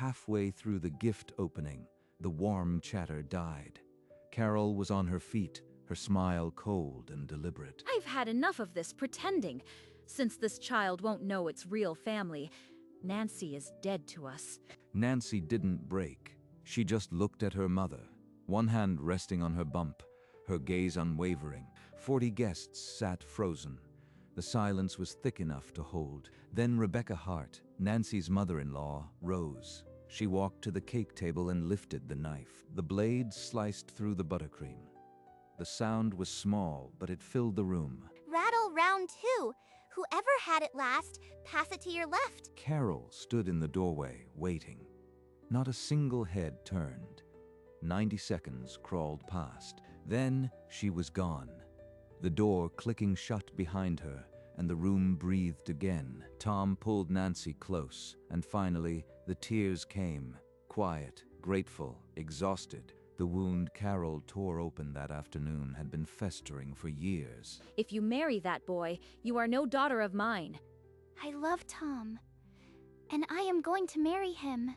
halfway through the gift opening, the warm chatter died. Carol was on her feet, her smile cold and deliberate. I've had enough of this pretending. Since this child won't know its real family, Nancy is dead to us. Nancy didn't break. She just looked at her mother, one hand resting on her bump, her gaze unwavering. 40 guests sat frozen. The silence was thick enough to hold. Then Rebecca Hart, Nancy's mother-in-law, rose. She walked to the cake table and lifted the knife. The blade sliced through the buttercream. The sound was small, but it filled the room. Rattle round 2. Whoever had it last, pass it to your left. Carol stood in the doorway, waiting. Not a single head turned. 90 seconds crawled past. Then she was gone. The door clicking shut behind her, and the room breathed again. Tom pulled Nancy close, and finally, the tears came. Quiet, grateful, exhausted. The wound Carol tore open that afternoon had been festering for years. If you marry that boy, you are no daughter of mine. I love Tom, and I am going to marry him.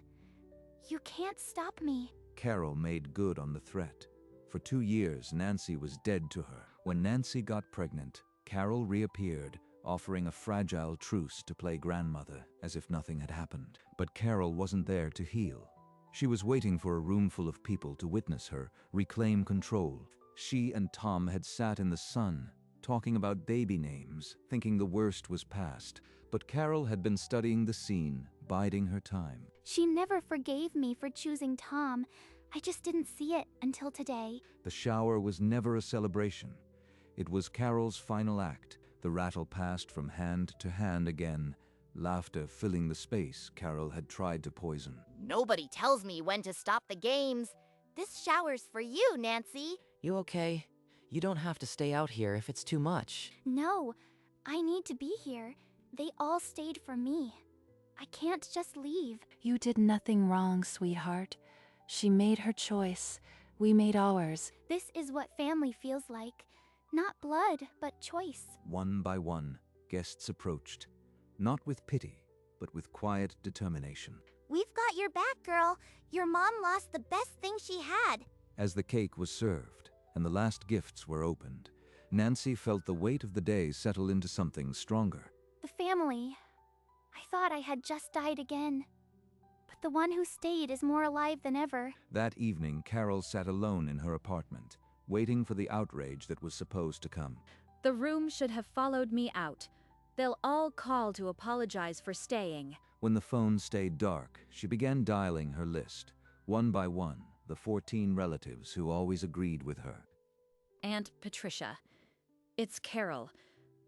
You can't stop me. Carol made good on the threat. For 2 years, Nancy was dead to her. When Nancy got pregnant, Carol reappeared, offering a fragile truce to play grandmother, as if nothing had happened. But Carol wasn't there to heal. She was waiting for a room full of people to witness her reclaim control. She and Tom had sat in the sun, talking about baby names, thinking the worst was past. But Carol had been studying the scene, biding her time. She never forgave me for choosing Tom. I just didn't see it until today. The shower was never a celebration. It was Carol's final act. The rattle passed from hand to hand again, laughter filling the space Carol had tried to poison. Nobody tells me when to stop the games. This shower's for you, Nancy. You okay? You don't have to stay out here if it's too much. No, I need to be here. They all stayed for me. I can't just leave. You did nothing wrong, sweetheart. She made her choice. We made ours. This is what family feels like. Not blood, but choice. One by one, guests approached. Not with pity, but with quiet determination. We've got your back, girl. Your mom lost the best thing she had. As the cake was served, and the last gifts were opened, Nancy felt the weight of the day settle into something stronger. The family. I thought I had just died again. But the one who stayed is more alive than ever. That evening, Carol sat alone in her apartment, waiting for the outrage that was supposed to come. The room should have followed me out. They'll all call to apologize for staying. When the phone stayed dark, she began dialing her list, one by one, the 14 relatives who always agreed with her. Aunt Patricia. It's Carol.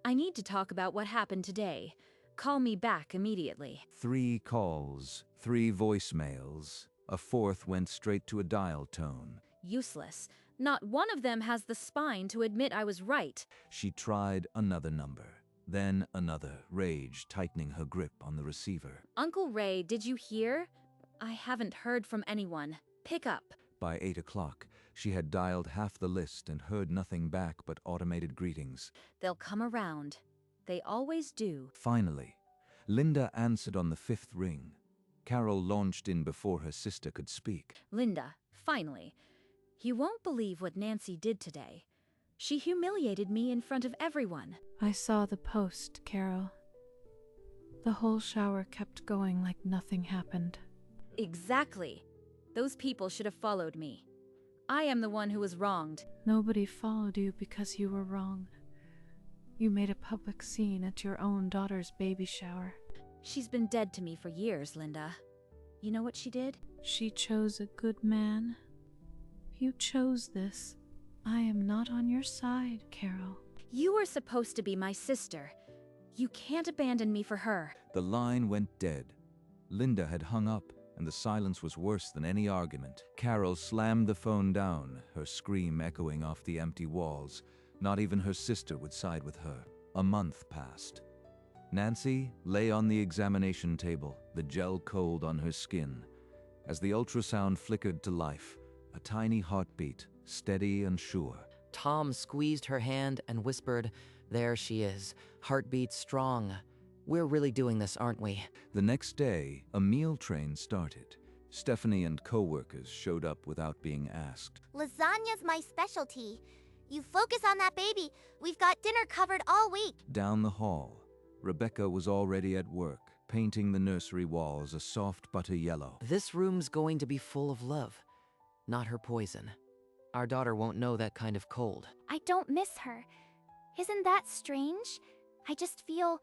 I need to talk about what happened today. Call me back immediately. 3 calls, 3 voicemails. A 4th went straight to a dial tone. Useless. Not one of them has the spine to admit I was right. She tried another number, then another, rage tightening her grip on the receiver. Uncle Ray, did you hear? I haven't heard from anyone. Pick up. By 8 o'clock, she had dialed half the list and heard nothing back but automated greetings. They'll come around. They always do. Finally, Linda answered on the 5th ring. Carol launched in before her sister could speak. Linda, finally. You won't believe what Nancy did today. She humiliated me in front of everyone. I saw the post, Carol. The whole shower kept going like nothing happened. Exactly. Those people should have followed me. I am the one who was wronged. Nobody followed you because you were wrong. You made a public scene at your own daughter's baby shower. She's been dead to me for years, Linda. You know what she did? She chose a good man. You chose this. I am not on your side, Carol. You were supposed to be my sister. You can't abandon me for her. The line went dead. Linda had hung up, and the silence was worse than any argument. Carol slammed the phone down, her scream echoing off the empty walls. Not even her sister would side with her. A month passed. Nancy lay on the examination table, the gel cold on her skin. As the ultrasound flickered to life, a tiny heartbeat, steady and sure. Tom squeezed her hand and whispered, "There she is, heartbeat strong. We're really doing this, aren't we?" The next day, a meal train started. Stephanie and co-workers showed up without being asked. Lasagna's my specialty. You focus on that baby. We've got dinner covered all week. Down the hall, Rebecca was already at work, painting the nursery walls a soft butter yellow. This room's going to be full of love, not her poison. Our daughter won't know that kind of cold. I don't miss her. Isn't that strange? I just feel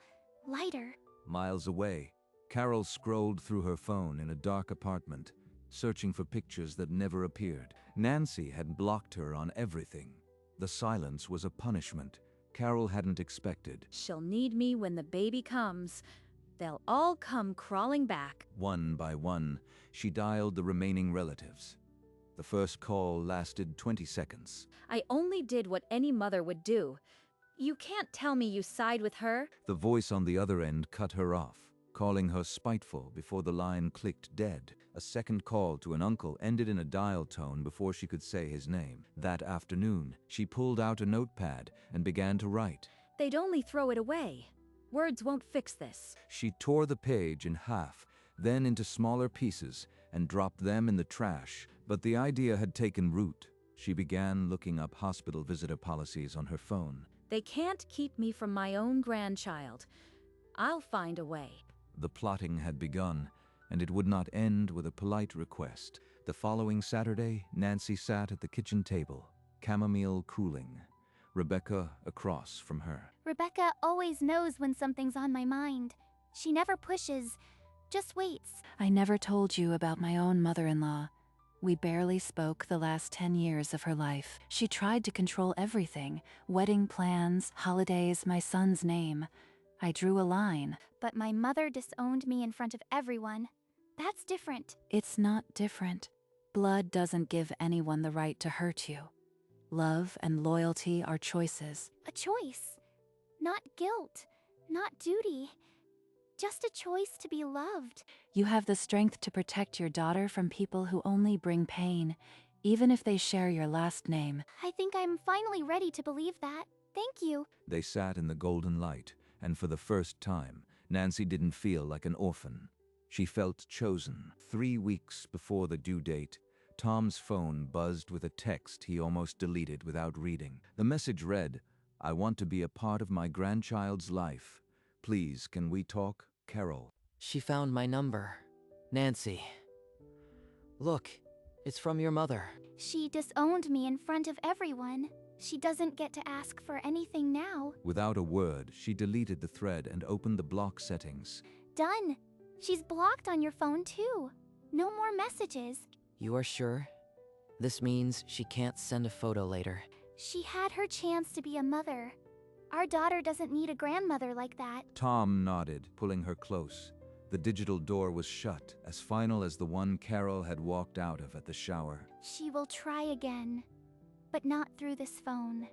lighter. Miles away, Carol scrolled through her phone in a dark apartment, searching for pictures that never appeared. Nancy had blocked her on everything. The silence was a punishment Carol hadn't expected. She'll need me when the baby comes. They'll all come crawling back. One by one, she dialed the remaining relatives. The first call lasted 20 seconds. I only did what any mother would do. You can't tell me you side with her. The voice on the other end cut her off, calling her spiteful before the line clicked dead. A second call to an uncle ended in a dial tone before she could say his name. That afternoon, she pulled out a notepad and began to write. They'd only throw it away. Words won't fix this. She tore the page in half, then into smaller pieces, and dropped them in the trash. But the idea had taken root. She began looking up hospital visitor policies on her phone. They can't keep me from my own grandchild. I'll find a way. The plotting had begun, and it would not end with a polite request. The following Saturday, Nancy sat at the kitchen table, chamomile cooling, Rebecca across from her. Rebecca always knows when something's on my mind. She never pushes, just waits. I never told you about my own mother-in-law. We barely spoke the last 10 years of her life. She tried to control everything: wedding plans, holidays, my son's name. I drew a line. But my mother disowned me in front of everyone. That's different. It's not different. Blood doesn't give anyone the right to hurt you. Love and loyalty are choices. A choice. Not guilt. Not duty. Just a choice to be loved. You have the strength to protect your daughter from people who only bring pain, even if they share your last name. I think I'm finally ready to believe that. Thank you. They sat in the golden light, and for the first time, Nancy didn't feel like an orphan. She felt chosen. 3 weeks before the due date, Tom's phone buzzed with a text he almost deleted without reading. The message read, "I want to be a part of my grandchild's life. Please, can we talk? Carol." She found my number. Nancy. Look, it's from your mother. She disowned me in front of everyone. She doesn't get to ask for anything now. Without a word, she deleted the thread and opened the block settings. Done. She's blocked on your phone too. No more messages. You are sure? This means she can't send a photo later. She had her chance to be a mother. Our daughter doesn't need a grandmother like that. Tom nodded, pulling her close. The digital door was shut, as final as the one Carol had walked out of at the shower. She will try again. But not through this phone.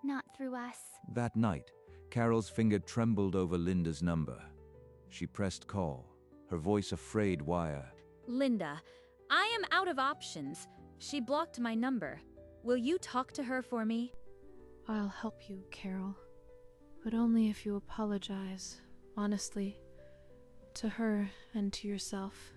Not through us. That night, Carol's finger trembled over Linda's number. She pressed call, her voice a frayed wire. Linda, I am out of options. She blocked my number. Will you talk to her for me? I'll help you, Carol. But only if you apologize, honestly, to her and to yourself.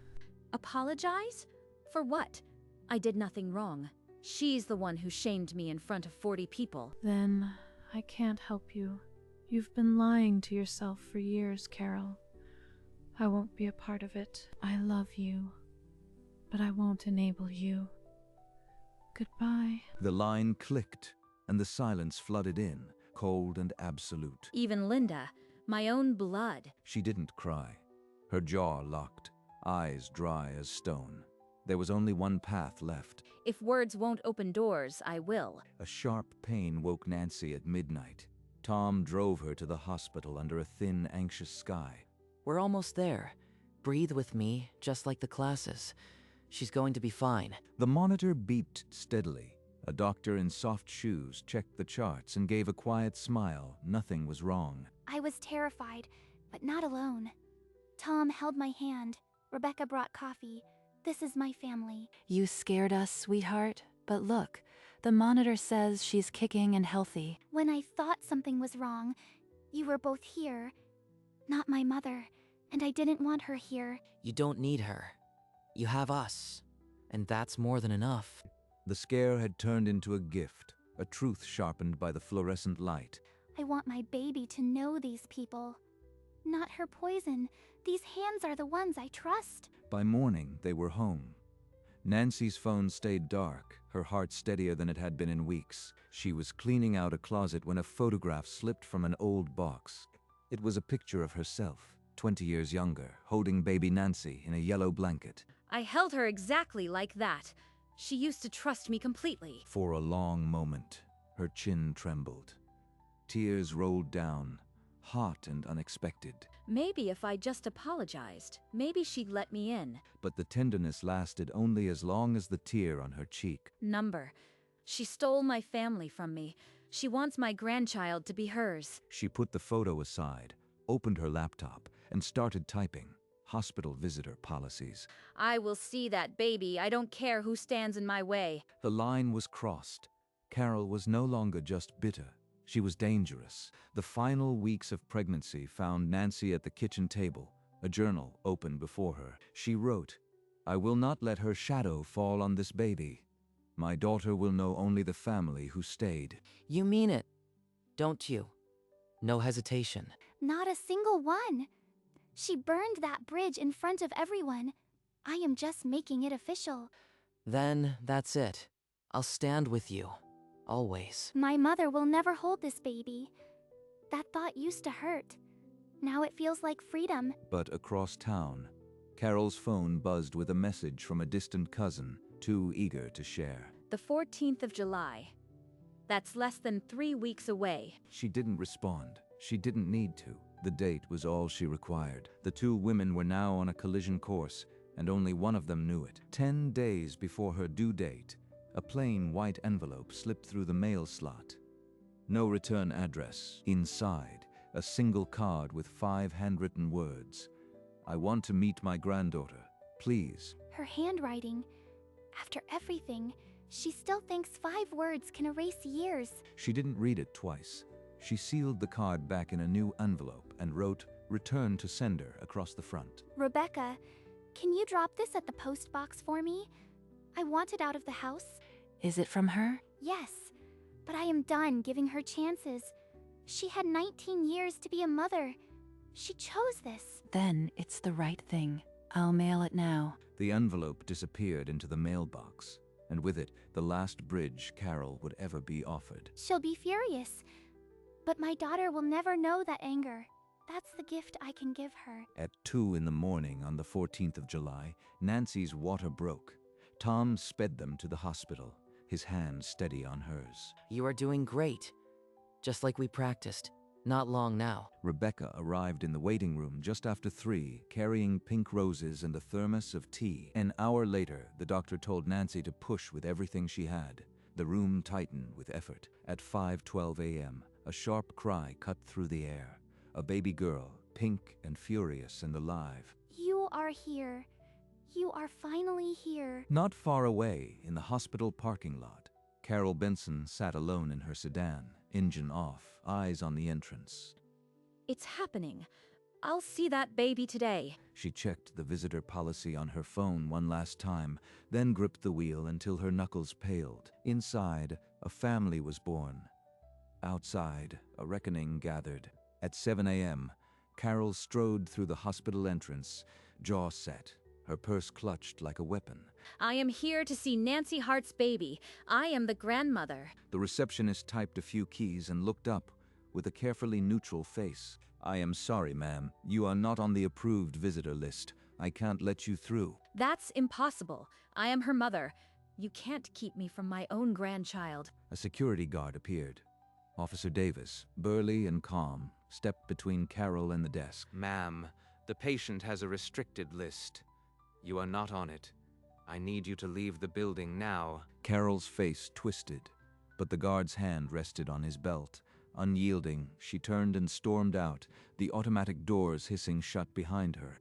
Apologize? For what? I did nothing wrong. She's the one who shamed me in front of 40 people. Then I can't help you. You've been lying to yourself for years, Carol. I won't be a part of it. I love you, but I won't enable you. Goodbye. The line clicked, and the silence flooded in, cold and absolute. Even Linda, my own blood. She didn't cry. Her jaw locked, eyes dry as stone. There was only one path left. If words won't open doors, I will. A sharp pain woke Nancy at midnight. Tom drove her to the hospital under a thin, anxious sky. We're almost there. Breathe with me, just like the classes. She's going to be fine. The monitor beeped steadily. A doctor in soft shoes checked the charts and gave a quiet smile. Nothing was wrong. I was terrified, but not alone. Tom held my hand. Rebecca brought coffee. This is my family. You scared us, sweetheart, but look, the monitor says she's kicking and healthy. When I thought something was wrong, you were both here. Not my mother, and I didn't want her here. You don't need her. You have us, and that's more than enough. The scare had turned into a gift, a truth sharpened by the fluorescent light. I want my baby to know these people. Not her poison. These hands are the ones I trust. By morning, they were home. Nancy's phone stayed dark, her heart steadier than it had been in weeks. She was cleaning out a closet when a photograph slipped from an old box. It was a picture of herself, 20 years younger, holding baby Nancy in a yellow blanket. I held her exactly like that. She used to trust me completely. For a long moment, her chin trembled. Tears rolled down, hot and unexpected. Maybe if I just apologized, maybe she'd let me in. But the tenderness lasted only as long as the tear on her cheek. Number. She stole my family from me. She wants my grandchild to be hers. She put the photo aside, opened her laptop, and started typing. Hospital visitor policies. I will see that baby. I don't care who stands in my way. The line was crossed. Carol was no longer just bitter. She was dangerous. The final weeks of pregnancy found Nancy at the kitchen table, a journal open before her. She wrote, "I will not let her shadow fall on this baby. My daughter will know only the family who stayed." You mean it, don't you? No hesitation. Not a single one. She burned that bridge in front of everyone. I am just making it official. Then that's it. I'll stand with you. Always. My mother will never hold this baby. That thought used to hurt. Now it feels like freedom. But across town, Carol's phone buzzed with a message from a distant cousin, too eager to share. The 14th of July. That's less than 3 weeks away. She didn't respond. She didn't need to. The date was all she required. The two women were now on a collision course, and only one of them knew it. 10 days before her due date, a plain white envelope slipped through the mail slot. No return address. Inside, a single card with 5 handwritten words. "I want to meet my granddaughter. Please." Her handwriting. After everything, she still thinks 5 words can erase years. She didn't read it twice. She sealed the card back in a new envelope and wrote, "Return to sender," across the front. Rebecca, can you drop this at the post box for me? I want it out of the house. Is it from her? Yes, but I am done giving her chances. She had 19 years to be a mother. She chose this. Then it's the right thing. I'll mail it now. The envelope disappeared into the mailbox, and with it, the last bridge Carol would ever be offered. She'll be furious. But my daughter will never know that anger. That's the gift I can give her. At 2 in the morning on the 14th of July, Nancy's water broke. Tom sped them to the hospital, his hand steady on hers. You are doing great. Just like we practiced. Not long now. Rebecca arrived in the waiting room just after 3, carrying pink roses and a thermos of tea. An hour later, the doctor told Nancy to push with everything she had. The room tightened with effort. At 5:12 a.m., a sharp cry cut through the air. A baby girl, pink and furious and alive. You are here. You are finally here. Not far away, in the hospital parking lot, Carol Benson sat alone in her sedan, engine off, eyes on the entrance. It's happening. I'll see that baby today. She checked the visitor policy on her phone one last time, then gripped the wheel until her knuckles paled. Inside, a family was born. Outside, a reckoning gathered. At 7 a.m., Carol strode through the hospital entrance, jaw set, her purse clutched like a weapon. I am here to see Nancy Hart's baby. I am the grandmother. The receptionist typed a few keys and looked up with a carefully neutral face. "I am sorry, ma'am. You are not on the approved visitor list. I can't let you through." That's impossible. I am her mother. You can't keep me from my own grandchild. A security guard appeared. Officer Davis, burly and calm, stepped between Carol and the desk. "Ma'am, the patient has a restricted list. You are not on it. I need you to leave the building now." Carol's face twisted, but the guard's hand rested on his belt. Unyielding, she turned and stormed out, the automatic doors hissing shut behind her.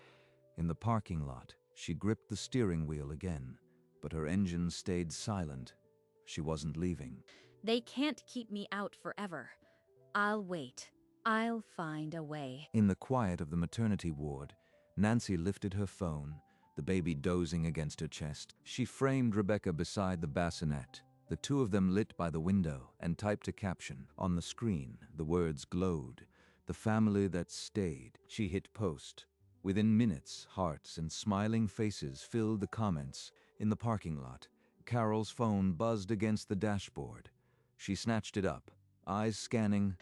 In the parking lot, she gripped the steering wheel again, but her engine stayed silent. She wasn't leaving. They can't keep me out forever. I'll wait. I'll find a way. In the quiet of the maternity ward, Nancy lifted her phone, the baby dozing against her chest. She framed Rebecca beside the bassinet, the two of them lit by the window, and typed a caption. On the screen, the words glowed. The family that stayed. She hit post. Within minutes, hearts and smiling faces filled the comments. In the parking lot, Carol's phone buzzed against the dashboard. She snatched it up, eyes scanning.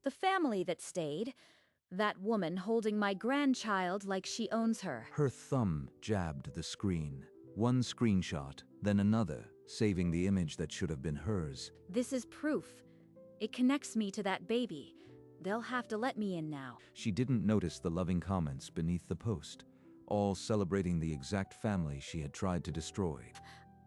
The family that stayed. That woman holding my grandchild like she owns her. Her thumb jabbed the screen. One screenshot, then another, saving the image that should have been hers. This is proof. It connects me to that baby. They'll have to let me in now. She didn't notice the loving comments beneath the post, all celebrating the exact family she had tried to destroy.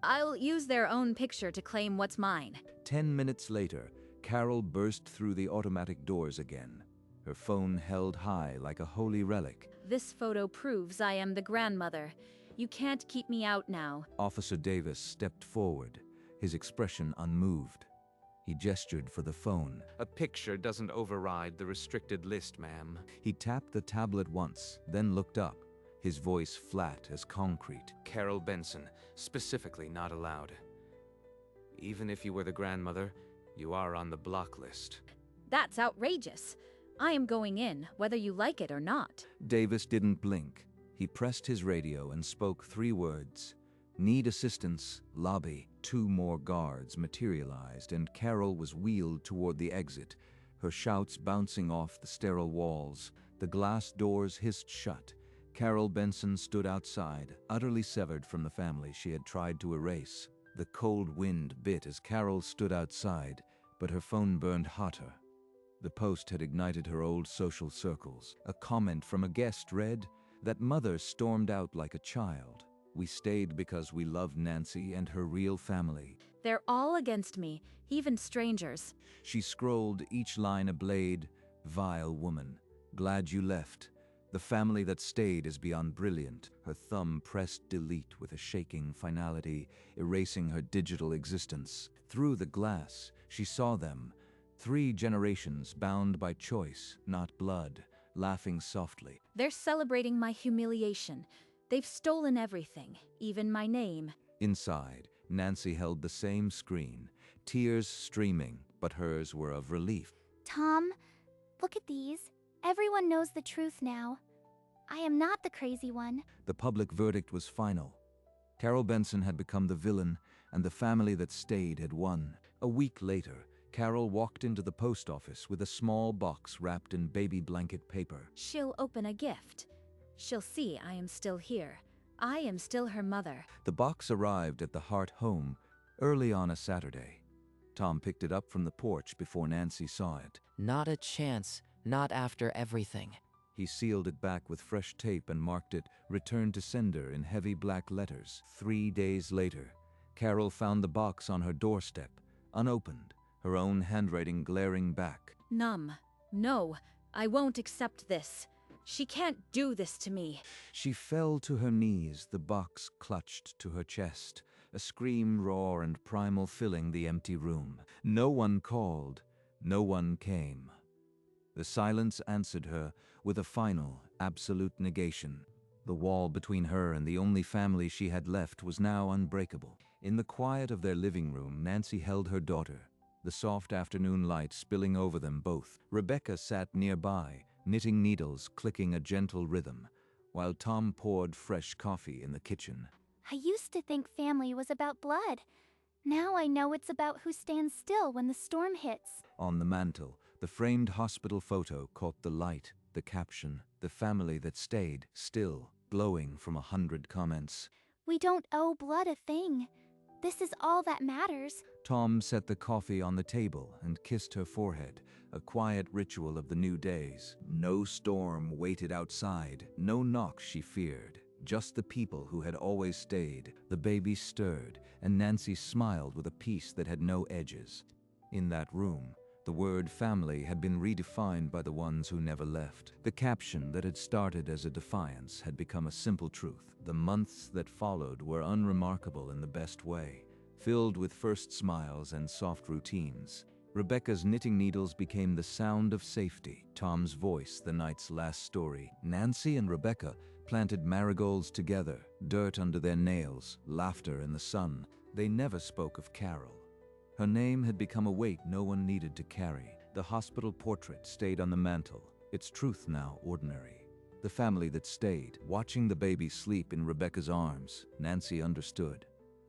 I'll use their own picture to claim what's mine. 10 minutes later, Carol burst through the automatic doors again, her phone held high like a holy relic. This photo proves I am the grandmother. You can't keep me out now. Officer Davis stepped forward, his expression unmoved. He gestured for the phone. A picture doesn't override the restricted list, ma'am. He tapped the tablet once, then looked up, his voice flat as concrete. Carol Benson, specifically not allowed. Even if you were the grandmother, you are on the block list. That's outrageous. I am going in, whether you like it or not. Davis didn't blink. He pressed his radio and spoke 3 words. Need assistance, lobby. 2 more guards materialized, and Carol was wheeled toward the exit, her shouts bouncing off the sterile walls. The glass doors hissed shut. Carol Benson stood outside, utterly severed from the family she had tried to erase. The cold wind bit as Carol stood outside, but her phone burned hotter. The post had ignited her old social circles. A comment from a guest read, "That mother stormed out like a child. We stayed because we loved Nancy and her real family." They're all against me, even strangers. She scrolled, each line a blade. "Vile woman. Glad you left. The family that stayed is beyond brilliant." Her thumb pressed delete with a shaking finality, erasing her digital existence. Through the glass, she saw them. 3 generations bound by choice, not blood, laughing softly. They're celebrating my humiliation. They've stolen everything, even my name. Inside, Nancy held the same screen, tears streaming, but hers were of relief. Tom, look at these. Everyone knows the truth now. I am not the crazy one. The public verdict was final. Carol Benson had become the villain, and the family that stayed had won. A week later, Carol walked into the post office with a small box wrapped in baby blanket paper. She'll open a gift. She'll see I am still here. I am still her mother. The box arrived at the Hart home early on a Saturday. Tom picked it up from the porch before Nancy saw it. Not a chance, not after everything. He sealed it back with fresh tape and marked it "Return to Sender" in heavy black letters. 3 days later, Carol found the box on her doorstep, unopened, her own handwriting glaring back. Numb. No, I won't accept this. She can't do this to me. She fell to her knees, the box clutched to her chest, a scream raw and primal filling the empty room. No one called, no one came. The silence answered her with a final, absolute negation. The wall between her and the only family she had left was now unbreakable. In the quiet of their living room, Nancy held her daughter, the soft afternoon light spilling over them both. Rebecca sat nearby, knitting needles, clicking a gentle rhythm, while Tom poured fresh coffee in the kitchen. I used to think family was about blood. Now I know it's about who stands still when the storm hits. On the mantel, the framed hospital photo caught the light, the caption, "The family that stayed," still glowing from 100 comments. We don't owe blood a thing. This is all that matters. Tom set the coffee on the table and kissed her forehead, a quiet ritual of the new days. No storm waited outside, no knock she feared, just the people who had always stayed. The baby stirred, and Nancy smiled with a peace that had no edges. In that room, the word family had been redefined by the ones who never left. The caption that had started as a defiance had become a simple truth. The months that followed were unremarkable in the best way, filled with first smiles and soft routines. Rebecca's knitting needles became the sound of safety, Tom's voice the night's last story. Nancy and Rebecca planted marigolds together, dirt under their nails, laughter in the sun. They never spoke of Carol. Her name had become a weight no one needed to carry. The hospital portrait stayed on the mantel, its truth now ordinary. The family that stayed, watching the baby sleep in Rebecca's arms, Nancy understood.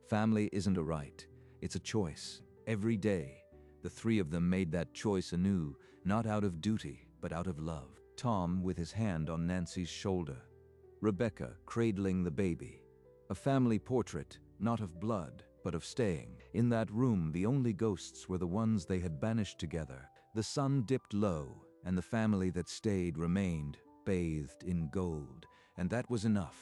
Family isn't a right, it's a choice. Every day, the three of them made that choice anew, not out of duty, but out of love. Tom with his hand on Nancy's shoulder. Rebecca cradling the baby. A family portrait, not of blood, but of staying. In that room, the only ghosts were the ones they had banished together. The sun dipped low, and the family that stayed remained, bathed in gold, and that was enough.